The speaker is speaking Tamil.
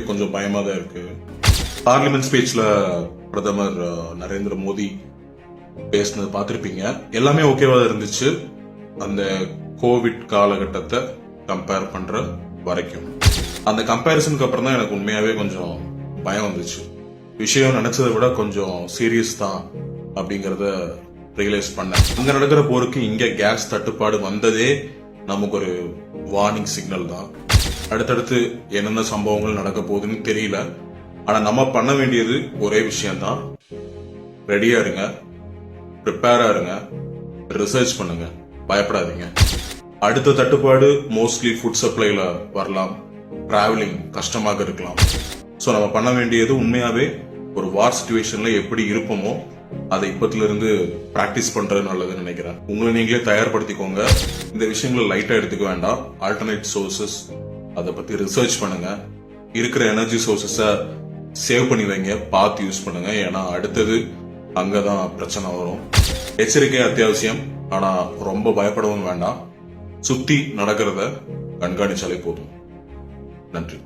கொஞ்சம் பயமா தான் இருக்கு. பார்லிமெண்ட் ஸ்பீச்ல பிரதமர் நரேந்திர மோடி பேசினது பார்த்திருப்பீங்க. எல்லாமே ஓகேவா இருந்துச்சு அந்த கோவிட் காலகட்டத்தை கம்பேர் பண்ற வரைக்கும். அந்த கம்பேரிசனுக்கு அப்புறம் தான் எனக்கு உண்மையாவே கொஞ்சம் பயம் வந்துச்சு. விஷயம் நினைச்சதை விட கொஞ்சம் சீரியஸ் தான் அப்படிங்கறத ரியலைஸ் பண்ணேன். அங்க நடக்கிற போருக்கு இங்க கேஸ் தட்டுப்பாடு வந்ததே நமக்கு ஒரு வார்னிங் சிக்னல் தான். அடுத்தடுத்து என்னென்ன சம்பவங்கள் நடக்க போகுதுன்னு தெரியல. ஆனா நம்ம பண்ண வேண்டியது ஒரே விஷயம்தான், ரெடியா இருங்க, ப்ரிப்பேரா இருங்க, ரிசர்ச் பண்ணுங்க, பயப்படாதீங்க. அடுத்த தட்டுப்பாடு மோஸ்ட்லி ஃபுட் சப்ளைல வரலாம், டிராவலிங் கஷ்டமாக இருக்கலாம். ஸோ நம்ம பண்ண வேண்டியது உண்மையாவே ஒரு வார் சிச்சுவேஷன்ல எப்படி இருப்போமோ அதை இப்பத்துல இருந்து பிராக்டிஸ் பண்றது நல்லதுன்னு நினைக்கிறேன். உங்களை நீங்களே தயார்படுத்திக்கோங்க. இந்த விஷயங்களை லைட்டா எடுத்துக்க வேண்டாம். ஆல்டர்னேட் சோர்சஸ் அதை பத்தி ரிசர்ச் பண்ணுங்க. இருக்கிற எனர்ஜி சோர்சஸ சேவ் பண்ணி வைங்க, பார்த்து யூஸ் பண்ணுங்க. ஏன்னா அடுத்தது அங்கதான் பிரச்சனை வரும். எச்சரிக்கை அத்தியாவசியம், ஆனா ரொம்ப பயப்படவும் வேண்டாம். சுத்தி நடக்கிறத கண்காணிச்சாலே போதும். நன்றி.